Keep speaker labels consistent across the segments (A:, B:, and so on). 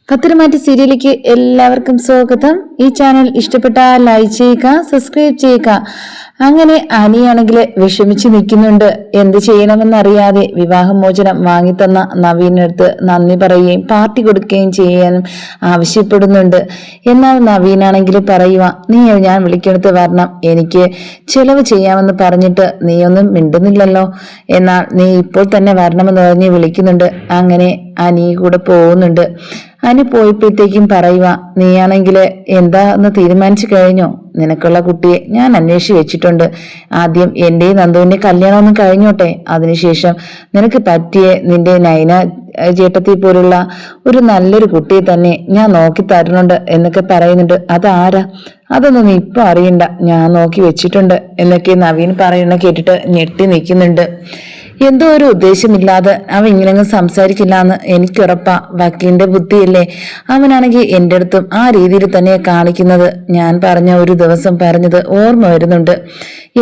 A: പത്തരമാറ്റ് സീരിയലിലേക്ക് എല്ലാവർക്കും സ്വാഗതം. ഈ ചാനൽ ഇഷ്ടപ്പെട്ടാൽ ലൈക്ക് ചെയ്യുക, സബ്സ്ക്രൈബ് ചെയ്യുക. അങ്ങനെ അനിയാണെങ്കിൽ വിഷമിച്ച് നിൽക്കുന്നുണ്ട്. എന്ത് ചെയ്യണമെന്നറിയാതെ വിവാഹമോചനം വാങ്ങിത്തന്ന നവീനടുത്ത് നന്ദി പറയുകയും പാർട്ടി കൊടുക്കുകയും ചെയ്യാനും ആവശ്യപ്പെടുന്നുണ്ട്. എന്നാൽ നവീനാണെങ്കിൽ പറയുക, നീ ഞാൻ വിളിക്കെടുത്ത് വരണം, എനിക്ക് ചെലവ് ചെയ്യാമെന്ന് പറഞ്ഞിട്ട് നീ ഒന്നും മിണ്ടുന്നില്ലല്ലോ, എന്നാൽ നീ ഇപ്പോൾ തന്നെ വരണമെന്ന് പറഞ്ഞ് വിളിക്കുന്നുണ്ട്. അങ്ങനെ അനി കൂടെ പോകുന്നുണ്ട്. അനി പോയപ്പോഴത്തേക്കും പറയുക, നീയാണെങ്കിൽ എന്താന്ന് തീരുമാനിച്ചു കഴിഞ്ഞോ? നിനക്കുള്ള കുട്ടിയെ ഞാൻ അന്വേഷിച്ച് വെച്ചിട്ടുണ്ട്. ആദ്യം എന്റെയും നന്ദുവിന്റെ കല്യാണം ഒന്ന് കഴിഞ്ഞോട്ടെ, അതിനുശേഷം നിനക്ക് പറ്റിയ നിന്റെ നയന ചേട്ടത്തി പോലുള്ള ഒരു നല്ലൊരു കുട്ടിയെ തന്നെ ഞാൻ നോക്കി തരുന്നുണ്ട് എന്നൊക്കെ പറയുന്നുണ്ട്. അതാരാ? അതൊന്നും നീ ഇപ്പൊ അറിയണ്ട, ഞാൻ നോക്കി വെച്ചിട്ടുണ്ട് എന്നൊക്കെ നവീൻ പറയുന്ന കേട്ടിട്ട് ഞെട്ടി നിൽക്കുന്നുണ്ട്. എന്തോ ഒരു ഉദ്ദേശമില്ലാതെ അവൻ ഇങ്ങനെങ്ങും സംസാരിക്കില്ല എന്ന് എനിക്കുറപ്പാ. വക്കീലിന്റെ ബുദ്ധിയല്ലേ. അവനാണെങ്കിൽ എന്റെ അടുത്തും ആ രീതിയിൽ തന്നെ കാണിക്കുന്നത്. ഞാൻ പറഞ്ഞ ഒരു ദിവസം പറഞ്ഞത് ഓർമ്മ വരുന്നുണ്ട്.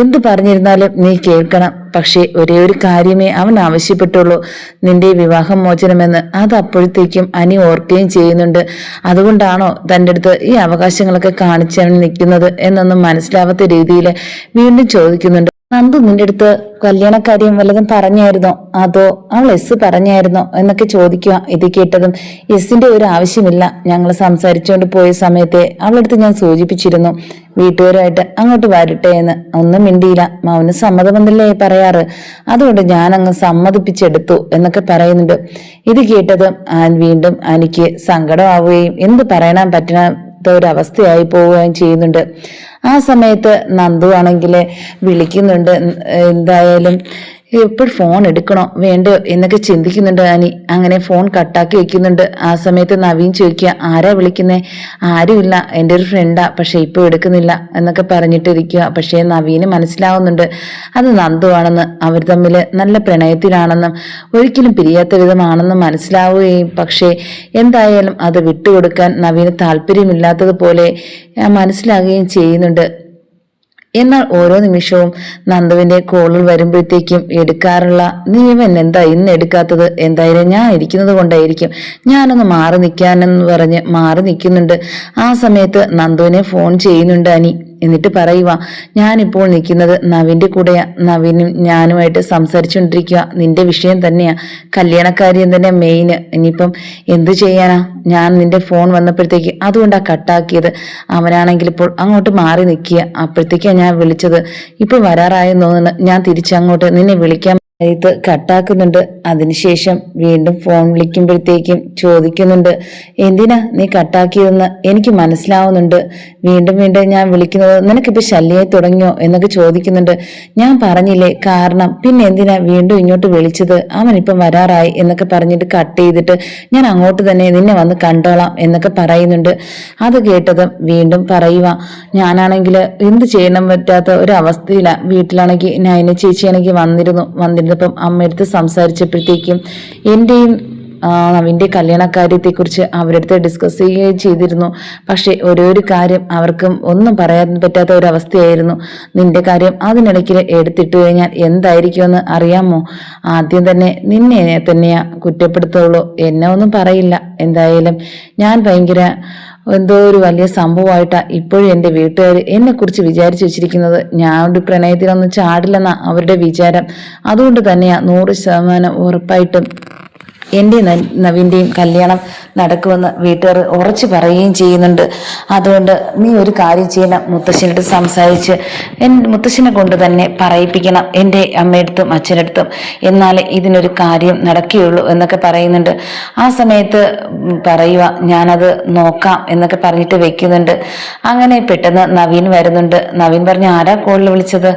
A: എന്തു പറഞ്ഞിരുന്നാലും നീ കേൾക്കണം. പക്ഷെ ഒരേ ഒരു കാര്യമേ അവൻ ആവശ്യപ്പെട്ടുള്ളൂ, നിന്റെ വിവാഹം മോചനമെന്ന്. അത് അപ്പോഴത്തേക്കും അനി ഓർക്കുകയും ചെയ്യുന്നുണ്ട്. അതുകൊണ്ടാണോ തൻ്റെ അടുത്ത് ഈ അവകാശങ്ങളൊക്കെ കാണിച്ചവൻ നിൽക്കുന്നത് എന്നൊന്നും മനസ്സിലാവാത്ത രീതിയിൽ വീണ്ടും ചോദിക്കുന്നുണ്ട്. നന്ദു നിന്റെ അടുത്ത് കല്യാണക്കാര്യം വല്ലതും പറഞ്ഞായിരുന്നോ, അതോ അവൾ എസ് പറഞ്ഞായിരുന്നോ എന്നൊക്കെ ചോദിക്കുക. ഇത് കേട്ടതും എസിന്റെ ഒരു ആവശ്യമില്ല, ഞങ്ങൾ സംസാരിച്ചുകൊണ്ട് പോയ സമയത്തെ അവളടുത്ത് ഞാൻ സൂചിപ്പിച്ചിരുന്നു വീട്ടുകാരായിട്ട് അങ്ങോട്ട് വരട്ടെ എന്ന്. ഒന്നും മിണ്ടിയില്ല. മൗന സമ്മതമെന്നല്ലേ പറയാറ്, അതുകൊണ്ട് ഞാൻ അങ്ങ് സമ്മതിപ്പിച്ചെടുത്തു എന്നൊക്കെ പറയുന്നുണ്ട്. ഇത് കേട്ടതും വീണ്ടും എനിക്ക് സങ്കടമാവുകയും എന്ത് പറയാൻ പറ്റുന്ന ഒരവസ്ഥയായി പോവുകയും ചെയ്യുന്നുണ്ട്. ആ സമയത്ത് നന്ദു ആണെങ്കിൽ വിളിക്കുന്നുണ്ട്. എന്തായാലും എപ്പോഴും ഫോൺ എടുക്കണോ വേണ്ടോ എന്നൊക്കെ ചിന്തിക്കുന്നുണ്ട് അനി. അങ്ങനെ ഫോൺ കട്ടാക്കി വെക്കുന്നുണ്ട്. ആ സമയത്ത് നവീൻ ചോദിക്കുക, ആരാ വിളിക്കുന്നേ? ആരുമില്ല, എൻ്റെ ഒരു ഫ്രണ്ടാ, പക്ഷെ ഇപ്പൊ എടുക്കുന്നില്ല എന്നൊക്കെ പറഞ്ഞിട്ടിരിക്കുക. പക്ഷേ നവീന് മനസ്സിലാവുന്നുണ്ട് അത് നന്ദു ആണെന്ന്. അവർ തമ്മിൽ നല്ല പ്രണയത്തിലാണെന്നും ഒരിക്കലും പിരിയാത്ത വിധമാണെന്നും മനസ്സിലാവുകയും പക്ഷേ എന്തായാലും അത് വിട്ടുകൊടുക്കാൻ നവീന് താല്പര്യമില്ലാത്തതുപോലെ മനസ്സിലാകുകയും ചെയ്യുന്നുണ്ട്. എന്നാൽ ഓരോ നിമിഷവും നന്ദുവിന്റെ കോളിൽ വരുമ്പോഴത്തേക്കും എടുക്കാറുള്ള, നീ ഇവൻ എന്താ ഇന്ന് എടുക്കാത്തത്? എന്തായാലും ഞാൻ ഇരിക്കുന്നത് കൊണ്ടായിരിക്കും, ഞാനൊന്ന് മാറി നിൽക്കാനെന്ന് പറഞ്ഞ് മാറി നിൽക്കുന്നുണ്ട്. ആ സമയത്ത് നന്ദുവിനെ ഫോൺ ചെയ്യുന്നുണ്ട് അനി. എന്നിട്ട് പറയുക, ഞാനിപ്പോൾ നിൽക്കുന്നത് നവീന്റെ കൂടെയാ. നവീനും ഞാനുമായിട്ട് സംസാരിച്ചുകൊണ്ടിരിക്കുക. നിന്റെ വിഷയം തന്നെയാ, കല്യാണക്കാര്യം തന്നെ മെയിന്. ഇനിയിപ്പം എന്തു ചെയ്യാനാ? ഞാൻ നിന്റെ ഫോൺ വന്നപ്പോഴത്തേക്ക് അതുകൊണ്ടാ കട്ടാക്കിയത്. അവനാണെങ്കിൽ ഇപ്പോൾ അങ്ങോട്ട് മാറി നിൽക്കുക. അപ്പോഴത്തേക്കാ ഞാൻ വിളിച്ചത്. ഇപ്പൊ വരാറായെന്ന് തോന്നുന്നു. ഞാൻ തിരിച്ചങ്ങോട്ട് നിന്നെ വിളിക്കാൻ ഇത് കട്ടാക്കുന്നുണ്ട്. അതിനുശേഷം വീണ്ടും ഫോൺ വിളിക്കുമ്പോഴത്തേക്കും ചോദിക്കുന്നുണ്ട്, എന്തിനാ നീ കട്ടാക്കിയതെന്ന് എനിക്ക് മനസ്സിലാവുന്നുണ്ട്. വീണ്ടും വീണ്ടും ഞാൻ വിളിക്കുന്നത് നിനക്കിപ്പോ ശല്യമായി തുടങ്ങിയോ എന്നൊക്കെ ചോദിക്കുന്നുണ്ട്. ഞാൻ പറഞ്ഞില്ലേ കാരണം, പിന്നെ എന്തിനാ വീണ്ടും ഇങ്ങോട്ട് വിളിച്ചത്? അവനിപ്പം വരാറായി എന്നൊക്കെ പറഞ്ഞിട്ട് കട്ട് ചെയ്തിട്ട് ഞാൻ അങ്ങോട്ട് തന്നെ നിന്നെ വന്ന് കണ്ടോളാം എന്നൊക്കെ പറയുന്നുണ്ട്. അത് കേട്ടതും വീണ്ടും പറയുക, ഞാനാണെങ്കിൽ എന്ത് ചെയ്യണം പറ്റാത്ത ഒരു അവസ്ഥയിലാ. വീട്ടിലാണെങ്കിൽ നയന ചേച്ചിയാണെങ്കിൽ വന്നിരുന്നപ്പം അമ്മയടുത്ത് സംസാരിച്ചപ്പോഴത്തേക്കും എന്റെയും നവീന്റെ കല്യാണക്കാര്യത്തെക്കുറിച്ച് അവരടുത്ത് ഡിസ്കസ് ചെയ്യുകയും ചെയ്തിരുന്നു. പക്ഷെ ഒരു കാര്യം അവർക്കും ഒന്നും പറയാൻ പറ്റാത്ത ഒരവസ്ഥയായിരുന്നു. നിന്റെ കാര്യം അതിനിടയ്ക്ക് എടുത്തിട്ട് കഴിഞ്ഞാൽ എന്തായിരിക്കുമെന്ന് അറിയാമോ? ആദ്യം തന്നെ നിന്നെ തന്നെയാ കുറ്റപ്പെടുത്തുള്ളൂ, എന്നെ ഒന്നും പറയില്ല. എന്തായാലും ഞാൻ ഭയങ്കര എന്തോ ഒരു വലിയ സംഭവമായിട്ടാ ഇപ്പോഴും എൻ്റെ വീട്ടുകാർ എന്നെ കുറിച്ച് വിചാരിച്ചു വെച്ചിരിക്കുന്നത്. ഞാൻ ഒരു പ്രണയത്തിനൊന്നും ചാടില്ലെന്നാ അവരുടെ വിചാരം. അതുകൊണ്ട് തന്നെയാ 100% ഉറപ്പായിട്ടും എൻ്റെ നവീന്റെയും കല്യാണം നടക്കുമെന്ന് വീട്ടുകാർ ഉറച്ചു പറയുകയും ചെയ്യുന്നുണ്ട്. അതുകൊണ്ട് നീ ഒരു കാര്യം ചെയ്യണം, മുത്തശ്ശനടുത്ത് സംസാരിച്ച് മുത്തശ്ശനെ കൊണ്ട് തന്നെ പറയിപ്പിക്കണം, എൻ്റെ അമ്മയടുത്തും അച്ഛനടുത്തും, എന്നാലേ ഇതിനൊരു കാര്യം നടക്കുകയുള്ളൂ എന്നൊക്കെ പറയുന്നുണ്ട്. ആ സമയത്ത് പറയുക, ഞാനത് നോക്കാം എന്നൊക്കെ പറഞ്ഞിട്ട് വെക്കുന്നുണ്ട്. അങ്ങനെ പെട്ടെന്ന് നവീൻ വരുന്നുണ്ട്. നവീൻ പറഞ്ഞ്, ആരാ കോളിൽ വിളിച്ചത്?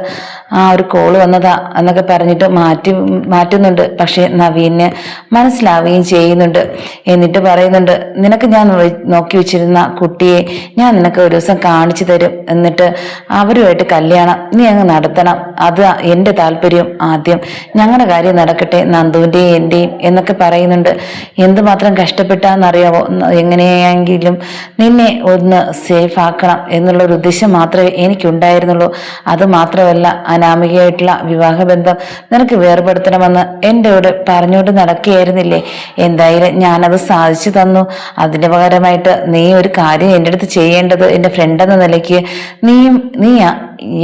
A: ആ ഒരു കോള് വന്നതാ എന്നൊക്കെ പറഞ്ഞിട്ട് മാറ്റുന്നുണ്ട്. പക്ഷെ നവീന് മനസ്സിലാവുകയും ചെയ്യുന്നുണ്ട്. എന്നിട്ട് പറയുന്നുണ്ട്, നിനക്ക് ഞാൻ നോക്കി വെച്ചിരുന്ന കുട്ടിയെ ഞാൻ നിനക്ക് ഒരു ദിവസം കാണിച്ചു തരും, എന്നിട്ട് അവരുമായിട്ട് കല്യാണം നീ അങ്ങ് നടത്തണം. അത് എൻ്റെ താല്പര്യം. ആദ്യം ഞങ്ങളുടെ കാര്യം നടക്കട്ടെ, നന്ദുവിൻ്റെയും എൻ്റെയും എന്നൊക്കെ പറയുന്നുണ്ട്. എന്തുമാത്രം കഷ്ടപ്പെട്ടാന്നറിയാവോ? എങ്ങനെയെങ്കിലും നിന്നെ ഒന്ന് സേഫ് ആക്കണം എന്നുള്ളൊരു ഉദ്ദേശം മാത്രമേ എനിക്കുണ്ടായിരുന്നുള്ളൂ. അത് മാത്രമല്ല, അനാമികയായിട്ടുള്ള വിവാഹബന്ധം നിനക്ക് വേർപെടുത്തണമെന്ന് എൻ്റെ കൂടെ പറഞ്ഞുകൊണ്ട് നടക്കുകയായിരുന്നില്ലേ? ആഗ്രഹിച്ചില്ലേ, എന്തായാലും ഞാനത് സാധിച്ചു തന്നു. അതിന് പകരമായിട്ട് നീ ഒരു കാര്യം എൻ്റെ അടുത്ത് ചെയ്യേണ്ടത്, എൻ്റെ ഫ്രണ്ട് എന്ന നിലയ്ക്ക് നീയാ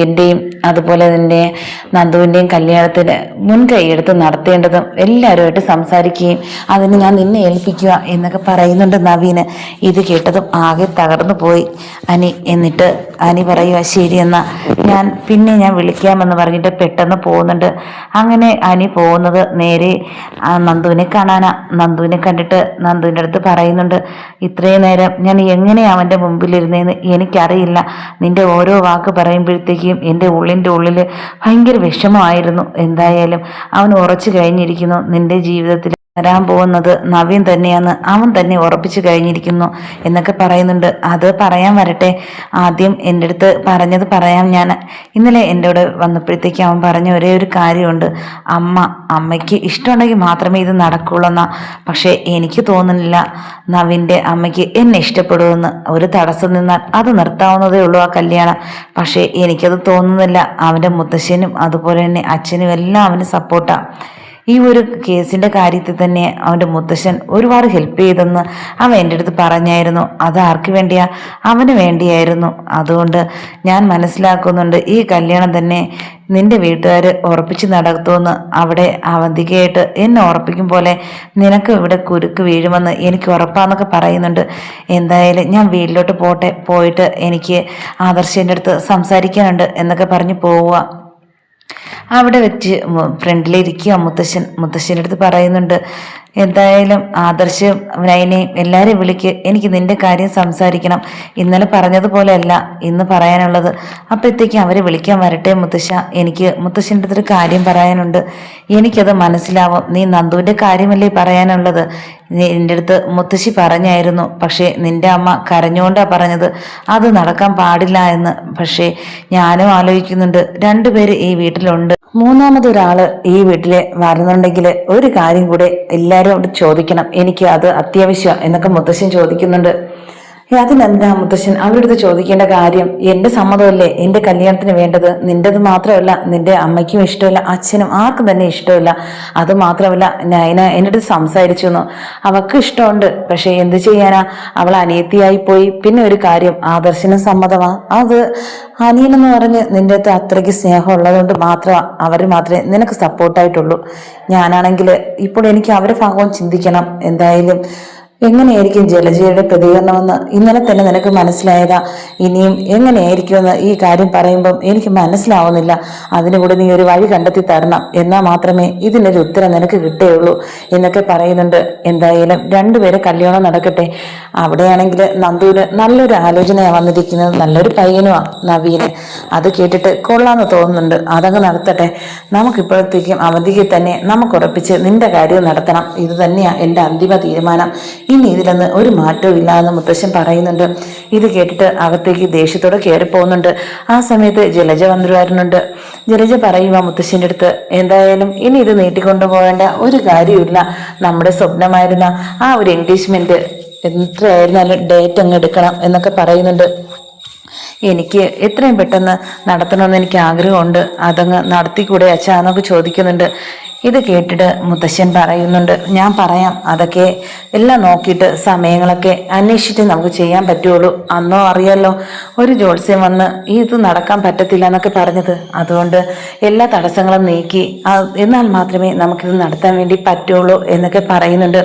A: എൻ്റെയും അതുപോലെ തന്നെ നന്ദുവിൻ്റെയും കല്യാണത്തിന് മുൻകൈ എടുത്ത് നടത്തേണ്ടതും എല്ലാവരുമായിട്ട് സംസാരിക്കുകയും അതിന് ഞാൻ നിന്നെ ഏൽപ്പിക്കുക എന്നൊക്കെ പറയുന്നുണ്ട് നവീന്. ഇത് കേട്ടതും ആകെ തകർന്നു പോയി അനി. എന്നിട്ട് അനി പറയുക, ശരി എന്നാ ഞാൻ വിളിക്കാമെന്ന് പറഞ്ഞിട്ട് പെട്ടെന്ന് പോകുന്നുണ്ട്. അങ്ങനെ അനി പോകുന്നത് നേരെ നന്ദുവിനെ കാണാനാ. നന്ദുവിനെ കണ്ടിട്ട് നന്ദുവിൻ്റെ അടുത്ത് പറയുന്നുണ്ട്, ഇത്രയും നേരം ഞാൻ എങ്ങനെ അവൻ്റെ മുമ്പിലിരുന്നേന്ന് എനിക്കറിയില്ല. നിന്റെ ഓരോ വാക്ക് പറയുമ്പോഴത്തേക്കും എൻ്റെ ഉള്ളിൻ്റെ ഉള്ളിൽ ഭയങ്കര വിഷമമായിരുന്നു. എന്തായാലും അവൻ ഉറച്ചു കഴിഞ്ഞിരിക്കുന്നു, നിന്റെ ജീവിതത്തിൽ വരാൻ പോകുന്നത് നവീൻ തന്നെയാന്ന് അവൻ തന്നെ ഉറപ്പിച്ചു കഴിഞ്ഞിരിക്കുന്നു എന്നൊക്കെ പറയുന്നുണ്ട്. അത് പറയാൻ വരട്ടെ, ആദ്യം എൻ്റെ അടുത്ത് പറഞ്ഞത് പറയാം. ഞാൻ ഇന്നലെ എൻ്റെ കൂടെ വന്നപ്പോഴത്തേക്ക് അവൻ പറഞ്ഞ ഒരേ ഒരു കാര്യമുണ്ട്, അമ്മയ്ക്ക് ഇഷ്ടമുണ്ടെങ്കിൽ മാത്രമേ ഇത് നടക്കുള്ളൂ എന്നാ. പക്ഷേ എനിക്ക് തോന്നുന്നില്ല നവീൻ്റെ അമ്മയ്ക്ക് എന്നെ ഇഷ്ടപ്പെടുമെന്ന്. ഒരു തടസ്സം നിന്നാൽ അത് നിർത്താവുന്നതേ ഉള്ളൂ ആ കല്യാണം. പക്ഷേ എനിക്കത് തോന്നുന്നില്ല. അവൻ്റെ മുത്തശ്ശനും അതുപോലെ തന്നെ അച്ഛനും എല്ലാം അവന് സപ്പോർട്ടാണ്. ഈ ഒരു കേസിൻ്റെ കാര്യത്തിൽ തന്നെ അവൻ്റെ മുത്തശ്ശൻ ഒരുപാട് ഹെൽപ്പ് ചെയ്തെന്ന് അവൻ എൻ്റെ അടുത്ത് പറഞ്ഞായിരുന്നു. അത് ആർക്ക് വേണ്ടിയാ? അവന് വേണ്ടിയായിരുന്നു. അതുകൊണ്ട് ഞാൻ മനസ്സിലാക്കുന്നുണ്ട് ഈ കല്യാണം തന്നെ നിന്റെ വീട്ടുകാർ ഉറപ്പിച്ച് നടത്തുമെന്ന്. അവിടെ അവന്തികയായിട്ട് എന്നെ ഉറപ്പിക്കും പോലെ നിനക്ക് ഇവിടെ കുരുക്ക് വീഴുമെന്ന് എനിക്ക് ഉറപ്പാന്നൊക്കെ പറയുന്നുണ്ട്. എന്തായാലും ഞാൻ വീട്ടിലോട്ട് പോയിട്ട് എനിക്ക് ആദർശൻ്റെ അടുത്ത് സംസാരിക്കാനുണ്ട് എന്നൊക്കെ പറഞ്ഞ് പോവുക. അവിടെ വെച്ച് ഫ്രണ്ടിലിരിക്കുക മുത്തശ്ശൻ്റെ അടുത്ത് പറയുന്നുണ്ട്, എന്തായാലും ആദർശം നയനെയും എല്ലാവരെയും വിളിക്ക്, എനിക്ക് നിന്റെ കാര്യം സംസാരിക്കണം. ഇന്നലെ പറഞ്ഞതുപോലെ അല്ല ഇന്ന് പറയാനുള്ളത്. അപ്പോഴത്തേക്കും അവരെ വിളിക്കാൻ വരട്ടെ മുത്തശ്ശ, എനിക്ക് മുത്തശ്ശൻ്റെ അടുത്തൊരു കാര്യം പറയാനുണ്ട്. എനിക്കത് മനസ്സിലാവും, നീ നന്ദുവിൻ്റെ കാര്യമല്ലേ പറയാനുള്ളത്. എൻ്റെ അടുത്ത് മുത്തശ്ശി പറഞ്ഞായിരുന്നു, പക്ഷേ നിന്റെ അമ്മ കരഞ്ഞുകൊണ്ടാണ് പറഞ്ഞത് അത് നടക്കാൻ പാടില്ല എന്ന്. പക്ഷേ ഞാനും ആലോചിക്കുന്നുണ്ട്, രണ്ടുപേര് ഈ വീട്ടിലുണ്ട്, മൂന്നാമതൊരാള് ഈ വീട്ടില് വരുന്നുണ്ടെങ്കിൽ ഒരു കാര്യം കൂടെ എല്ലാവരും ചോദിക്കണം, എനിക്ക് അത് അത്യാവശ്യം എന്നൊക്കെ മുത്തശ്ശൻ ചോദിക്കുന്നുണ്ട്. അതിനെന്താ മുത്തശ്ശൻ അവരുടെ അടുത്ത് ചോദിക്കേണ്ട കാര്യം? എന്റെ സമ്മതമല്ലേ എന്റെ കല്യാണത്തിന് വേണ്ടത്. നിന്റേത് മാത്രമല്ല, നിന്റെ അമ്മയ്ക്കും ഇഷ്ടമില്ല, അച്ഛനും ആർക്കും തന്നെ ഇഷ്ടമില്ല. അത് മാത്രമല്ല നയന എൻ്റെ അടുത്ത് സംസാരിച്ചു എന്നോ, അവൾക്ക് ഇഷ്ടമുണ്ട്, പക്ഷെ എന്ത് ചെയ്യാനാ, അവൾ അനിയത്തിയായി പോയി. പിന്നെ ഒരു കാര്യം, ആദർശനും സമ്മതമാ. അത് അനിയനെന്ന് പറഞ്ഞ് നിന്റെ അടുത്ത് അത്രയ്ക്ക് സ്നേഹം ഉള്ളതുകൊണ്ട് അവർ മാത്രമേ നിനക്ക് സപ്പോർട്ടായിട്ടുള്ളൂ. ഞാനാണെങ്കിൽ ഇപ്പോൾ എനിക്ക് അവരുടെ ഭാഗവും ചിന്തിക്കണം. എന്തായാലും എങ്ങനെയായിരിക്കും ജലജയുടെ പ്രതികരണമെന്ന് ഇന്നലെ തന്നെ നിനക്ക് മനസ്സിലായതാ. ഇനിയും എങ്ങനെയായിരിക്കുമെന്ന് ഈ കാര്യം പറയുമ്പം എനിക്ക് മനസ്സിലാവുന്നില്ല. അതിനുകൂടി നീ ഒരു വഴി കണ്ടെത്തി തരണം, എന്നാൽ മാത്രമേ ഇതിനൊരു ഉത്തരം നിനക്ക് കിട്ടുകയുള്ളൂ എന്നൊക്കെ പറയുന്നുണ്ട്. എന്തായാലും രണ്ടുപേരെ കല്യാണം നടക്കട്ടെ. അവിടെയാണെങ്കിൽ നന്ദുവിന് നല്ലൊരു ആലോചനയാണ് വന്നിരിക്കുന്നത്, നല്ലൊരു പയ്യനുമാണ് നവീന്. അത് കേട്ടിട്ട് കൊള്ളാന്ന് തോന്നുന്നുണ്ട്. അതങ്ങ് നടത്തട്ടെ. നമുക്കിപ്പോഴത്തേക്കും അവധിക്ക് തന്നെ നമുക്ക് ഉറപ്പിച്ച് നിന്റെ കാര്യം നടത്തണം. ഇത് തന്നെയാണ് എൻ്റെ അന്തിമ തീരുമാനം. ഇനി ഇതിലൊന്ന് ഒരു മാറ്റവും ഇല്ല എന്ന് മുത്തശ്ശൻ പറയുന്നുണ്ട്. ഇത് കേട്ടിട്ട് അകത്തേക്ക് ദേഷ്യത്തോടെ കയറി പോകുന്നുണ്ട്. ആ സമയത്ത് ജലജ വന്നിരുന്നുണ്ട്. ജലജ പറയുക മുത്തശ്ശൻ്റെ അടുത്ത്, എന്തായാലും ഇനി ഇത് നീട്ടിക്കൊണ്ടുപോകേണ്ട ഒരു കാര്യമില്ല. നമ്മുടെ സ്വപ്നമായിരുന്ന ആ ഒരു എൻഗേജ്മെന്റ് എത്രയായിരുന്നാലും ഡേറ്റ് അങ്ങ് എടുക്കണം എന്നൊക്കെ പറയുന്നുണ്ട്. എനിക്ക് എത്രയും പെട്ടെന്ന് നടത്തണമെന്ന് എനിക്ക് ആഗ്രഹമുണ്ട്, അതങ്ങ് നടത്തിക്കൂടെ അച്ഛാ എന്നൊക്കെ ചോദിക്കുന്നുണ്ട്. ഇത് കേട്ടിട്ട് മുത്തശ്ശൻ പറയുന്നുണ്ട്, ഞാൻ പറയാം, അതൊക്കെ എല്ലാം നോക്കിയിട്ട് സമയങ്ങളൊക്കെ അന്വേഷിച്ചിട്ട് നമുക്ക് ചെയ്യാൻ പറ്റുള്ളൂ. അന്നോ അറിയാലോ ഒരു ജോത്സ്യം വന്ന് ഇത് നടക്കാൻ പറ്റത്തില്ല എന്നൊക്കെ പറഞ്ഞത്. അതുകൊണ്ട് എല്ലാ തടസ്സങ്ങളും നീക്കി എന്നാൽ മാത്രമേ നമുക്കിത് നടത്താൻ വേണ്ടി പറ്റുള്ളൂ എന്നൊക്കെ പറയുന്നുണ്ട്.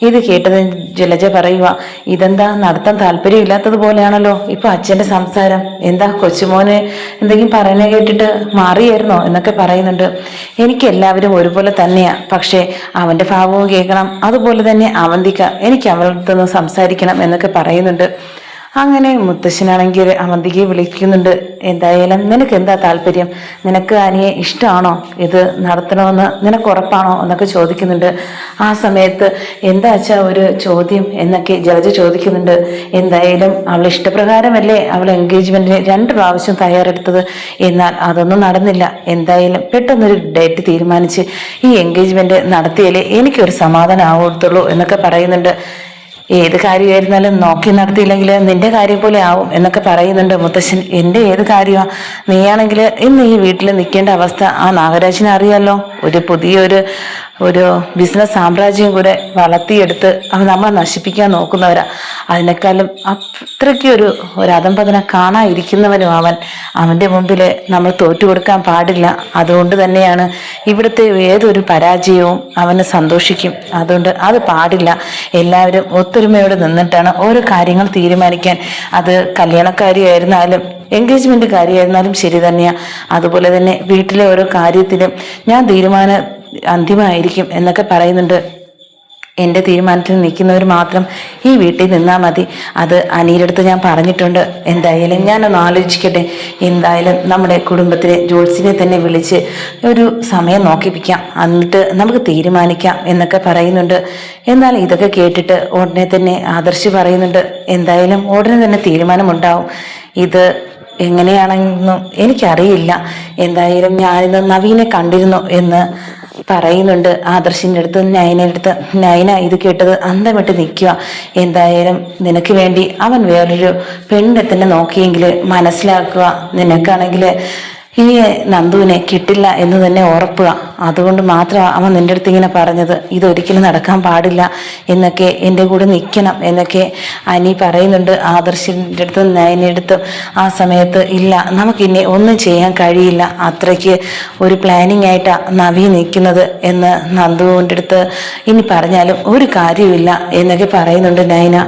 A: ഇത് കേട്ടത് ജലജ പറയുക, ഇതെന്താ നടത്താൻ താല്പര്യമില്ലാത്തതുപോലെയാണല്ലോ ഇപ്പൊ അച്ഛന്റെ സംസാരം. എന്താ കൊച്ചുമോന് എന്തെങ്കിലും പറയുന്നത് കേട്ടിട്ട് മാറിയായിരുന്നോ എന്നൊക്കെ പറയുന്നുണ്ട്. എനിക്ക് എല്ലാവരും ഒരുപോലെ തന്നെയാ, പക്ഷേ അവന്റെ ഭാവവും കേൾക്കണം. അതുപോലെ തന്നെ അവന്തിക്ക, എനിക്ക് അവളടുത്തൊന്ന് സംസാരിക്കണം എന്നൊക്കെ പറയുന്നുണ്ട്. അങ്ങനെ മുത്തശ്ശനാണെങ്കിൽ അവന്തികയെ വിളിക്കുന്നുണ്ട്. എന്തായാലും നിനക്ക് എന്താ താല്പര്യം? നിനക്ക് അനിയെ ഇഷ്ടമാണോ? ഇത് നടത്തണമെന്ന് നിനക്ക് ഉറപ്പാണോ എന്നൊക്കെ ചോദിക്കുന്നുണ്ട്. ആ സമയത്ത് എന്താ വെച്ചാൽ ഒരു ചോദ്യം എന്നൊക്കെ ജലജ ചോദിക്കുന്നുണ്ട്. എന്തായാലും അവൾ ഇഷ്ടപ്രകാരമല്ലേ അവൾ എൻഗേജ്മെന്റിന് 2 പ്രാവശ്യം തയ്യാറെടുത്തത്. എന്നാൽ അതൊന്നും നടന്നില്ല. എന്തായാലും പെട്ടെന്നൊരു ഡേറ്റ് തീരുമാനിച്ച് ഈ എൻഗേജ്മെന്റ് നടത്തിയാലേ എനിക്കൊരു സമാധാനം ആവത്തുള്ളൂ എന്നൊക്കെ പറയുന്നുണ്ട്. ഏത് കാര്യമായിരുന്നാലും നോക്കി നടത്തിയില്ലെങ്കിൽ നിന്റെ കാര്യം പോലെ ആവും എന്നൊക്കെ പറയുന്നുണ്ട് മുത്തശ്ശൻ. എൻ്റെ ഏത് കാര്യമാണ്? നീയാണെങ്കിൽ ഇന്ന് ഈ വീട്ടിൽ നിൽക്കേണ്ട അവസ്ഥ ആ നാഗരാജിനെ അറിയാലോ. ഒരു പുതിയൊരു ബിസിനസ് സാമ്രാജ്യം കൂടെ വളർത്തിയെടുത്ത് അവൻ നമ്മളെ നശിപ്പിക്കാൻ നോക്കുന്നവരാ. അതിനേക്കാളും അത്രയ്ക്ക് ഒരു അധംപതനം കാണാതിരിക്കുന്നവനും അവൻ്റെ മുമ്പിൽ നമ്മൾ തോറ്റു കൊടുക്കാൻ പാടില്ല. അതുകൊണ്ട് തന്നെയാണ് ഇവിടുത്തെ ഏതൊരു പരാജയവും അവന് സന്തോഷിക്കും. അതുകൊണ്ട് അത് പാടില്ല. എല്ലാവരും ഒത്തൊരുമയോടെ നിന്നിട്ടാണ് ഓരോ കാര്യങ്ങൾ തീരുമാനിക്കാൻ. അത് കല്യാണക്കാരിയായിരുന്നാലും എൻഗേജ്മെന്റ് കാര്യമായിരുന്നാലും ശരി തന്നെയാണ്. അതുപോലെ തന്നെ വീട്ടിലെ ഓരോ കാര്യത്തിലും ഞാൻ തീരുമാനം അന്തിമമായിരിക്കും എന്നൊക്കെ പറയുന്നുണ്ട്. എൻ്റെ തീരുമാനത്തിൽ നിൽക്കുന്നവർ മാത്രം ഈ വീട്ടിൽ നിന്നാൽ മതി. അത് അനിയുടെ ഞാൻ പറഞ്ഞിട്ടുണ്ട്. എന്തായാലും ഞാനൊന്ന് ആലോചിക്കട്ടെ. എന്തായാലും നമ്മുടെ കുടുംബത്തിലെ ജോത്സ്യനെ തന്നെ വിളിച്ച് ഒരു സമയം നോക്കിപ്പിക്കാം, എന്നിട്ട് നമുക്ക് തീരുമാനിക്കാം എന്നൊക്കെ പറയുന്നുണ്ട്. എന്നാൽ ഇതൊക്കെ കേട്ടിട്ട് ഉടനെ തന്നെ ആദർശ് പറയുന്നുണ്ട്, എന്തായാലും ഉടനെ തന്നെ തീരുമാനമുണ്ടാവും. ഇത് എങ്ങനെയാണെന്നും എനിക്കറിയില്ല. എന്തായാലും ഞാനിന്ന് നവീനെ കണ്ടിരുന്നു എന്ന് പറയുന്നുണ്ട് ആദർശിൻ്റെ അടുത്ത്. നയന ഇത് കേട്ടത് അന്തം വിട്ട് നിൽക്കുക. എന്തായാലും നിനക്ക് വേണ്ടി അവൻ വേറൊരു പെണ്ണിനെ തന്നെ നോക്കിയെങ്കിൽ മനസ്സിലാക്കുക. നിനക്കാണെങ്കിൽ ഇനി നന്ദുവിനെ കിട്ടില്ല എന്ന് തന്നെ ഉറപ്പുക. അതുകൊണ്ട് മാത്രമാണ് അവൻ നിൻ്റെ അടുത്ത് ഇങ്ങനെ പറഞ്ഞത്. ഇതൊരിക്കലും നടക്കാൻ പാടില്ല എന്നൊക്കെ, എൻ്റെ കൂടെ നിൽക്കണം എന്നൊക്കെ അനി പറയുന്നുണ്ട് ആദർശിൻ്റെ അടുത്തും നയനയുടെ അടുത്തും. ആ സമയത്ത് ഇല്ല, നമുക്കിനി ഒന്നും ചെയ്യാൻ കഴിയില്ല, അത്രയ്ക്ക് ഒരു പ്ലാനിങ് ആയിട്ടാണ് നവി നിൽക്കുന്നത് എന്ന് നന്ദുവിൻ്റെ അടുത്ത് ഇനി പറഞ്ഞാലും ഒരു കാര്യമില്ല എന്നൊക്കെ പറയുന്നുണ്ട് നയന.